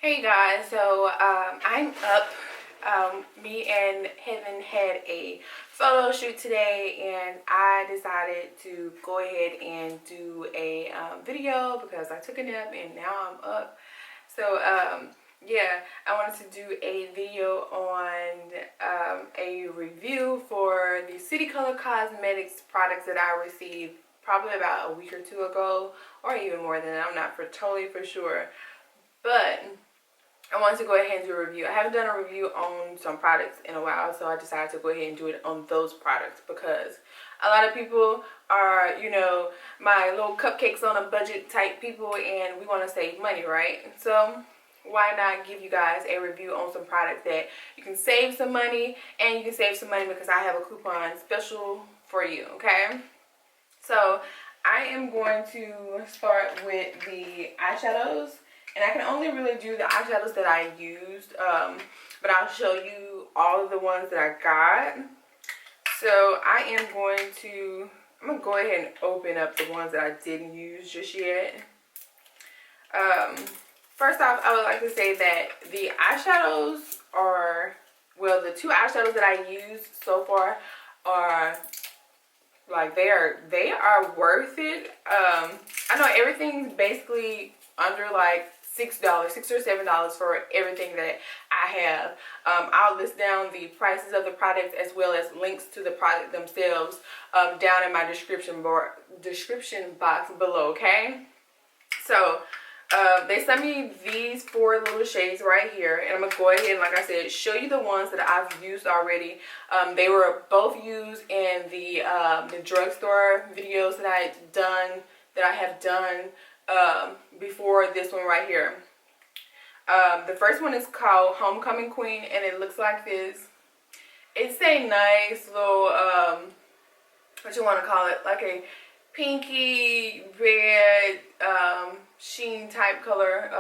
Hey guys, so I'm up. Me and Heaven had a photo shoot today, and I decided to go ahead and do a video because I took a nap and now I'm up. So yeah, I wanted to do a video on a review for the City Color Cosmetics products that I received probably about a week or two ago, or even more than that. I'm not totally for sure, but I wanted to go ahead and do a review. I haven't done a review on some products in a while, so I decided to go ahead and do it on those products because a lot of people are, my little cupcakes on a budget type people, and we want to save money, right? So why not give you guys a review on some products that you can save some money, and you can save some money because I have a coupon special for you, okay? So I am going to start with the eyeshadows. And I can only really do the eyeshadows that I used, but I'll show you all of the ones that I got. So I'm going to go ahead and open up the ones that I didn't use just yet. First off, I would like to say that the eyeshadows are, well, the two eyeshadows that I used so far are, like, they are worth it. I know everything's basically under like $6 or $7 for everything that I have. I'll list down the prices of the products as well as links to the product themselves down in my description box below, okay? So they sent me these 4 little shades right here, and I'm gonna go ahead and, like I said, show you the ones that I've used already. They were both used in the drugstore videos that I have done before this one right here. The first one is called Homecoming Queen, and it looks like this. It's a nice little what you want to call it, like a pinky red sheen type color.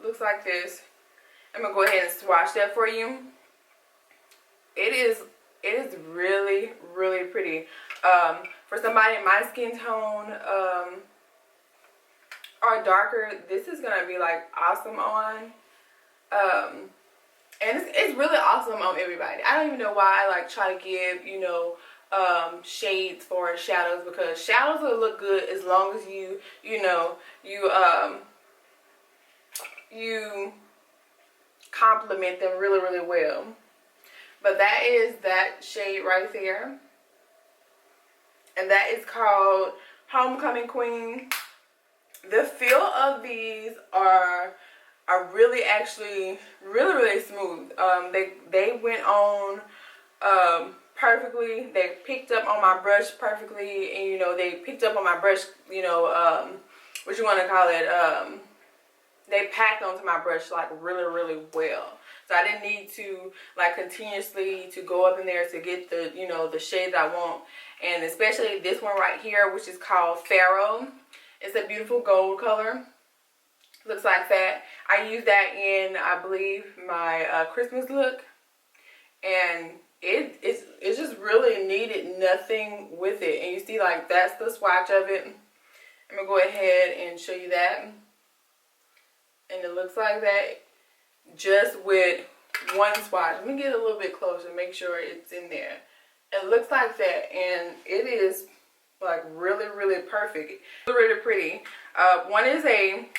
Looks like this. I'm gonna go ahead and swatch that for you. It is really pretty. For somebody in my skin tone or darker, this is gonna be like awesome on, and it's really awesome on everybody. I don't even know why I like try to give shades for shadows, because shadows will look good as long as you complement them really well. But that is that shade right there, and that is called Homecoming Queen. The feel of these are really, actually really smooth. They went on perfectly. They picked up on my brush perfectly, and they picked up on my brush, what you want to call it, they packed onto my brush like really well. So I didn't need to like continuously to go up in there to get the the shade that I want. And especially this one right here, which is called Pharaoh. It's a beautiful gold color. Looks like that. I used that in, I believe, my Christmas look, and it's just really needed nothing with it. And you see, like, that's the swatch of it. I'm gonna go ahead and show you that, and it looks like that just with one swatch. Let me get a little bit closer, make sure it's in there. It looks like that, and it is like really perfect, really pretty. One is a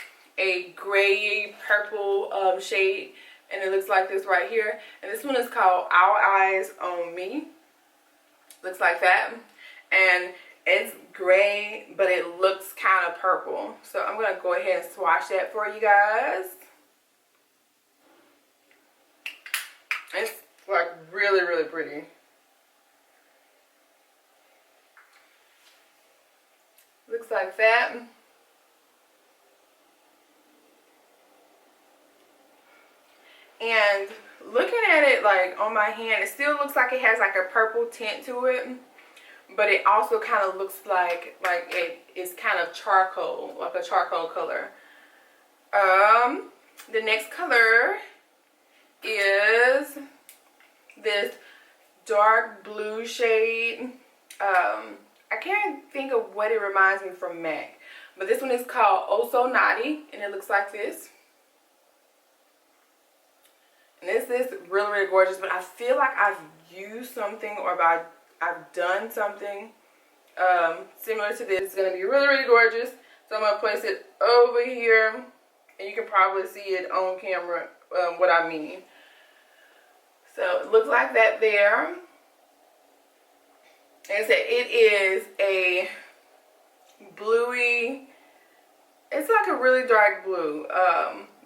gray purple shade, and it looks like this right here, and this one is called All Eyes on Me. Looks like that, and it's gray, but it looks kind of purple. So I'm gonna go ahead and swatch that for you guys. It's like really pretty. Looks like that. And looking at it like on my hand, it still looks like it has like a purple tint to it, but it also kind of looks like it is kind of charcoal, like a charcoal color. The next color is this dark blue shade. I can't think of what it reminds me from MAC, but this one is called Oh So Naughty, and it looks like this. And this is really, really gorgeous, but I feel like I've used something or I've done something similar to this. It's going to be really, really gorgeous. So I'm going to place it over here, and you can probably see it on camera, what I mean. So it looks like that there. And so it is a bluey, it's like a really dark blue,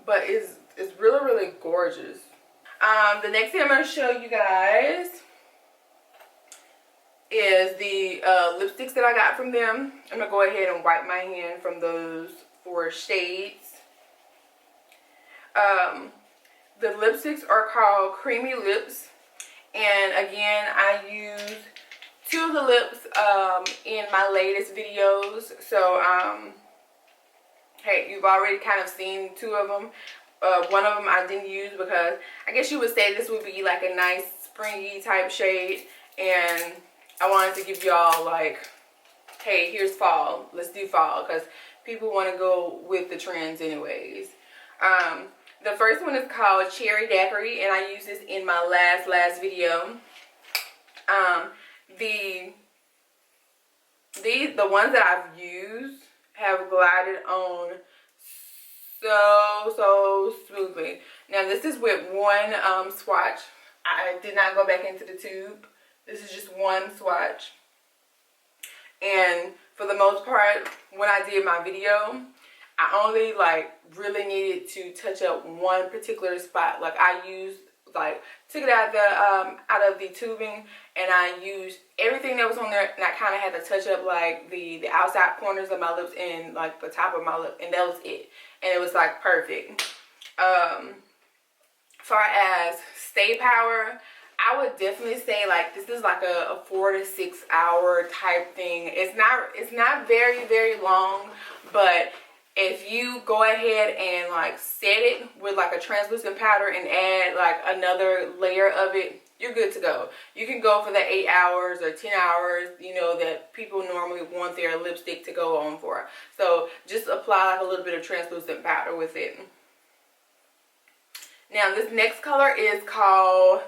but it's really, really gorgeous. The next thing I'm going to show you guys is the lipsticks that I got from them. I'm going to go ahead and wipe my hand from those 4 shades. The lipsticks are called Creamy Lips. And again, I used 2 of the lips in my latest videos. So, hey, you've already kind of seen 2 of them. One of them I didn't use because I guess you would say this would be like a nice springy type shade. And I wanted to give y'all like, hey, here's fall. Let's do fall, because people want to go with the trends anyways. The first one is called Cherry Daiquiri, and I used this in my last video. The ones that I've used have glided on so smoothly. Now this is with one swatch. I did not go back into the tube. This is just one swatch. And for the most part, when I did my video, I only like really needed to touch up one particular spot. Like I used, like took it out of the tubing, and I used everything that was on there, and I kind of had to touch up like the outside corners of my lips and like the top of my lip, and that was it. And it was like perfect. Far as stay power, I would definitely say like this is like a 4 to 6 hour type thing. It's not very long, but if you go ahead and like set it with like a translucent powder and add like another layer of it, you're good to go. You can go for the 8 hours or 10 hours, you know, that people normally want their lipstick to go on for. So just apply like a little bit of translucent powder with it. Now this next color is called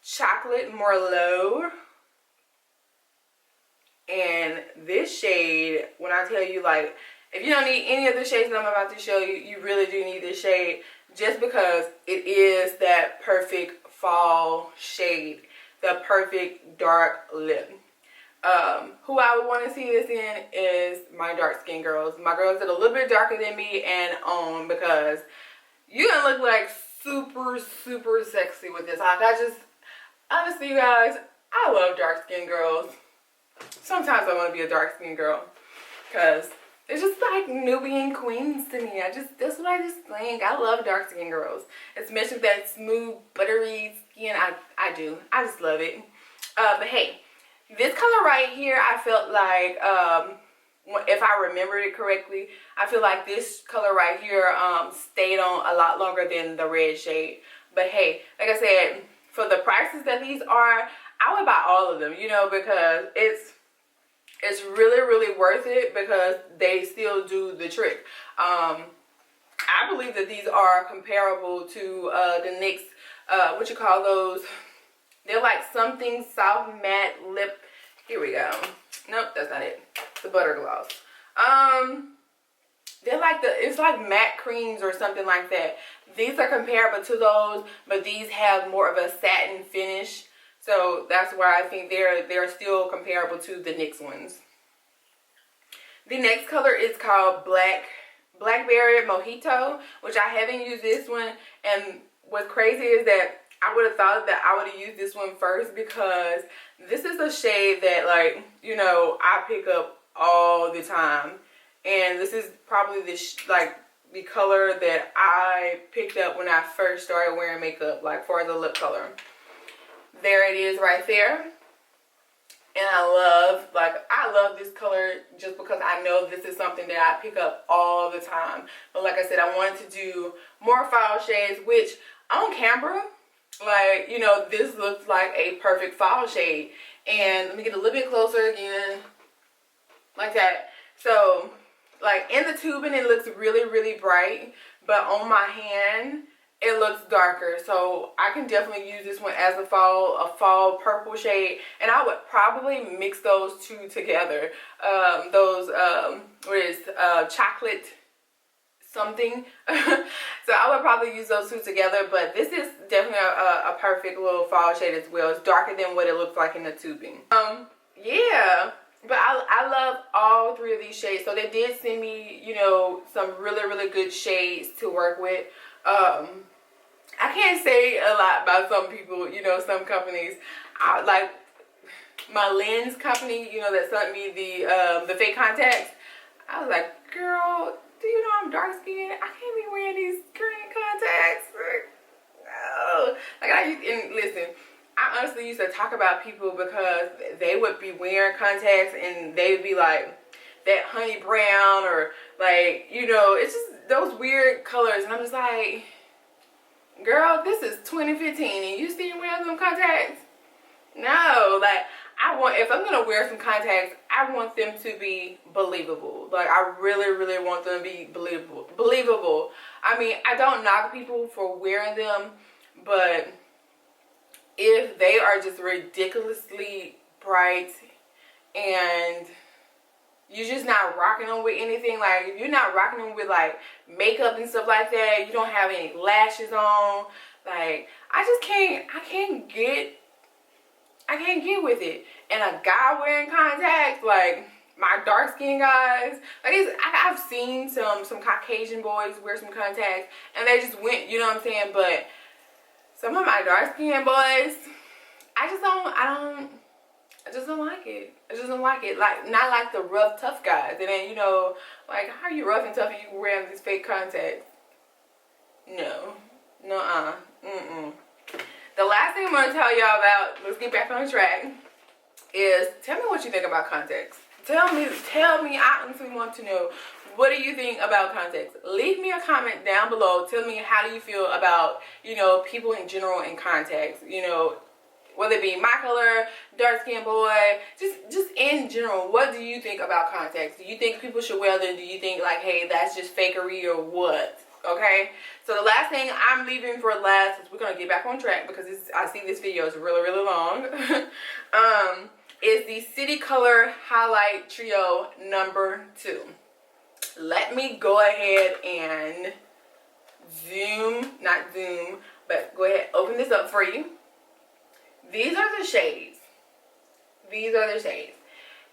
Chocolate Merlot. And this shade, when I tell you, like, if you don't need any of the shades that I'm about to show you, you really do need this shade, just because it is that perfect fall shade, the perfect dark lip. Who I would want to see this in is my dark skin girls, my girls that are a little bit darker than me and on, because you're gonna look like super sexy with this. Like, I just, honestly, you guys, I love dark skin girls. Sometimes I want to be a dark skin girl, because it's just like Nubian queens to me. That's what I just think. I love dark skin girls, especially that smooth, buttery skin. I do. I just love it. But hey, this color right here, I felt like, if I remembered it correctly, I feel like this color right here stayed on a lot longer than the red shade. But hey, like I said, for the prices that these are, I would buy all of them, you know, because it's really worth it, because they still do the trick. I believe that these are comparable to the NYX, what you call those? They're like something soft matte lip. Here we go. Nope, that's not it. The butter gloss. They're like it's like matte creams or something like that. These are comparable to those, but these have more of a satin finish. So that's why I think they're still comparable to the NYX ones. The next color is called Blackberry Mojito, which I haven't used this one. And what's crazy is that I would have thought that I would have used this one first, because this is a shade that, like, you know, I pick up all the time. And this is probably the color that I picked up when I first started wearing makeup, like for the lip color. There it is right there. And I love this color just because I know this is something that I pick up all the time. But like I said, I wanted to do more fall shades, which on camera, like, you know, this looks like a perfect fall shade. And let me get a little bit closer again, like that. So, like, in the tubing, it looks really bright. But on my hand, it looks darker. So I can definitely use this one as a fall purple shade, and I would probably mix those two together. What is chocolate something. So I would probably use those two together, but this is definitely a perfect little fall shade as well. It's darker than what it looks like in the tubing. Yeah, but I love all three of these shades. So they did send me, you know, some really good shades to work with. I can't say a lot about some people, you know, some companies. Like my lens company, you know, that sent me the fake contacts. I was like, girl, do you know I'm dark skinned? I can't be wearing these green contacts. No. And listen, I honestly used to talk about people because they would be wearing contacts and they would be like that honey brown or like, you know, it's just those weird colors. And I'm just like, girl, this is 2015 and you still wearing them contacts? No, like, if I'm gonna wear some contacts, I want them to be believable. Like, I really want them to be believable. I mean, I don't knock people for wearing them, but if they are just ridiculously bright and you're just not rocking them with anything, like if you're not rocking them with like makeup and stuff like that, you don't have any lashes on, like I can't get with it. And a guy wearing contacts, like my dark skinned guys, like I've seen some Caucasian boys wear some contacts and they just went, you know what I'm saying, but some of my dark skinned boys, I just don't like it. I just don't like it. Like, not like the rough, tough guys. And then, you know, like, how are you rough and tough and you wearing these fake contacts? No. Nuh-uh. The last thing I'm going to tell y'all about, let's get back on track, is tell me what you think about contacts. Tell me. I honestly want to know, what do you think about contacts? Leave me a comment down below. Tell me, how do you feel about, you know, people in general in contacts? You know, whether it be my color, dark skinned boy, just in general, what do you think about contacts? Do you think people should wear them? Do you think like, hey, that's just fakery or what? Okay, so the last thing I'm leaving for last, is we're gonna get back on track because I see this video is really long. Is the City Color Highlight Trio number 2. Let me go ahead and go ahead, open this up for you. These are the shades.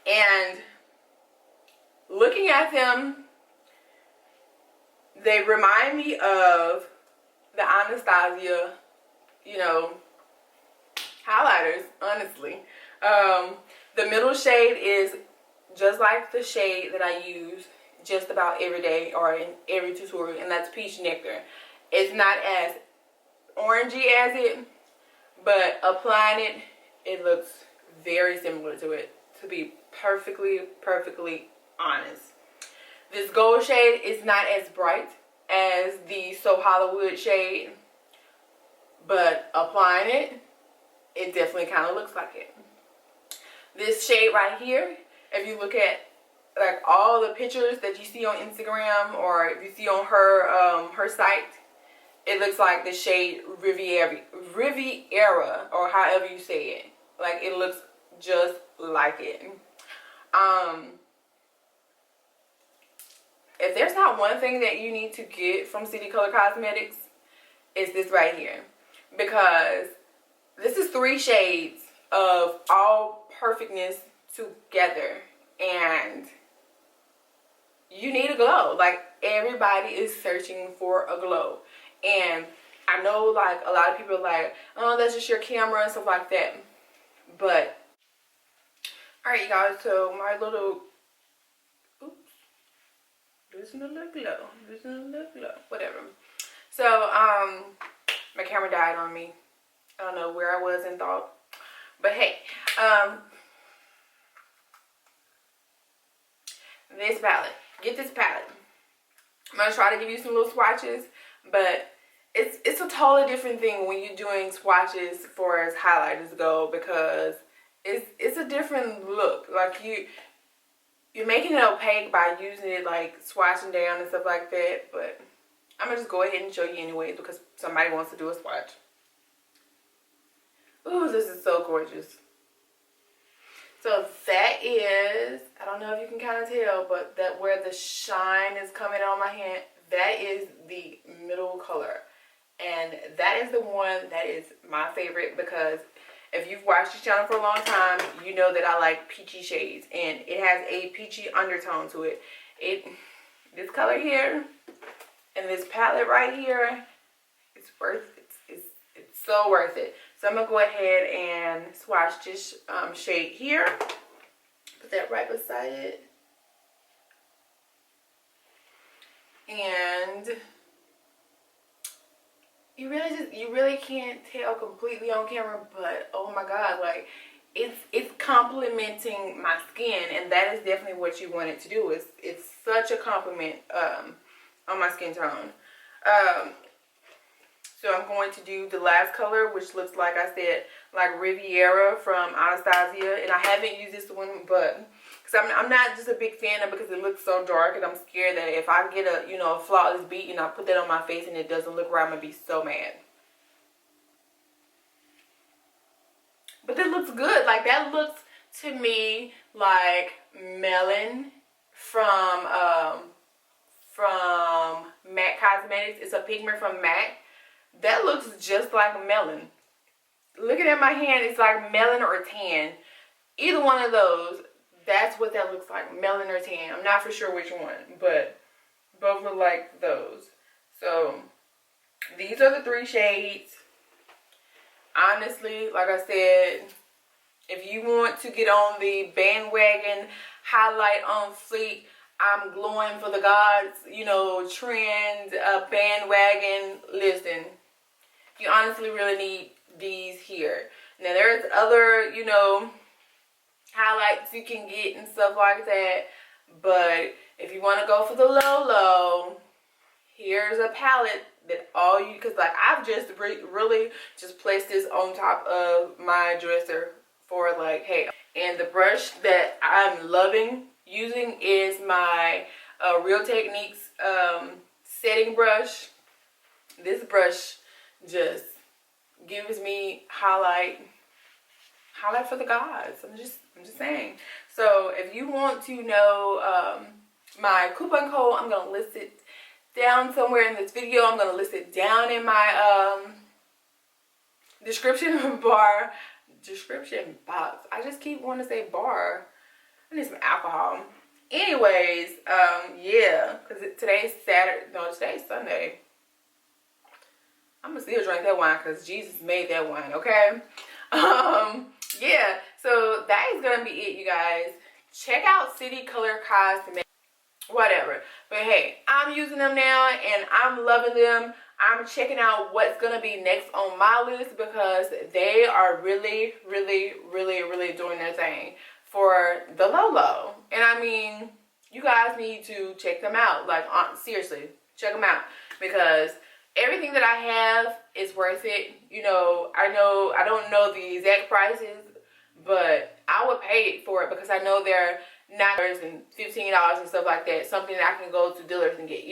And looking at them, they remind me of the Anastasia, you know, highlighters, honestly. The middle shade is just like the shade that I use just about every day or in every tutorial, and that's Peach Nectar. It's not as orangey as it, but applying it looks very similar to it, to be perfectly honest. This gold shade is not as bright as the So Hollywood shade, but applying it definitely kind of looks like it. This shade right here, if you look at like all the pictures that you see on Instagram or if you see on her site, it looks like the shade Riviera, or however you say it. Like, it looks just like it. If there's not one thing that you need to get from City Color Cosmetics, it's this right here. Because this is 3 shades of all perfectness together. And you need a glow. Like, everybody is searching for a glow. And I know, like, a lot of people are like, oh, that's just your camera and stuff like that. But, alright, you guys, so my little, losing a little glow, whatever. So, my camera died on me. I don't know where I was in thought. But hey, this palette. Get this palette. I'm going to try to give you some little swatches, but it's a totally different thing when you're doing swatches for as highlighters go, because it's a different look. Like, you're making it opaque by using it, like swatching down and stuff like that, but I'm gonna just go ahead and show you anyway because somebody wants to do a swatch. Ooh, this is so gorgeous. So that is, I don't know if you can kind of tell, but that where the shine is coming on my hand, that is the middle color. And that is the one that is my favorite because if you've watched this channel for a long time, you know that I like peachy shades. And it has a peachy undertone to it. This color here and this palette right here, it's so worth it. So I'm going to go ahead and swatch this shade here. Put that right beside it. And you really can't tell completely on camera, but oh my god, like it's complementing my skin, and that is definitely what you want it to do. It's such a compliment on my skin tone. So I'm going to do the last color, which looks like I said, like Riviera from Anastasia, and I haven't used this one, but because I'm not just a big fan of it because it looks so dark, and I'm scared that if I get a flawless beat and I put that on my face and it doesn't look right, I'm gonna be so mad. But it looks good. Like that looks to me like Melon from MAC Cosmetics. It's a pigment from MAC. That looks just like Melon. Looking at my hand, it's like Melon or Tan. Either one of those, that's what that looks like, Melon or Tan. I'm not for sure which one, but both look like those. So these are the 3 shades. Honestly, like I said, if you want to get on the bandwagon, highlight on fleek, I'm glowing for the gods, trend, bandwagon, listen, you honestly really need these here. Now there's other, highlights you can get and stuff like that, but if you want to go for the low, here's a palette that because like I've just really just placed this on top of my dresser for like, hey. And the brush that I'm loving using is my Real Techniques setting brush. This brush just gives me highlight for the gods. I'm just saying. So if you want to know my coupon code, I'm gonna list it down somewhere in this video. I'm gonna list it down in my description box. I just keep wanting to say bar. I need some alcohol. Anyways, yeah, because today's Saturday. No, today's Sunday. I'm gonna still drink that wine because Jesus made that wine, okay? Yeah, so that is gonna be it, you guys. Check out City Color Cosmetics, whatever. But hey, I'm using them now and I'm loving them. I'm checking out what's gonna be next on my list because they are really doing their thing for the low. And I mean, you guys need to check them out. Like, seriously, check them out because everything that I have is worth it. I don't know the exact prices, but I would pay for it because I know they're $9 and $15 and stuff like that. Something that I can go to dealers and get,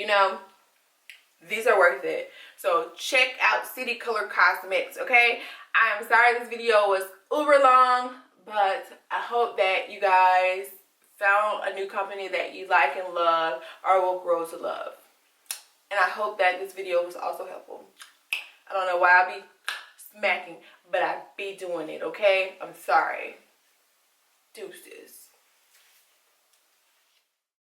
These are worth it. So check out City Color Cosmetics, okay? I am sorry this video was uber long, but I hope that you guys found a new company that you like and love or will grow to love. And I hope that this video was also helpful. I don't know why I be smacking, but I be doing it, okay? I'm sorry. Deuces.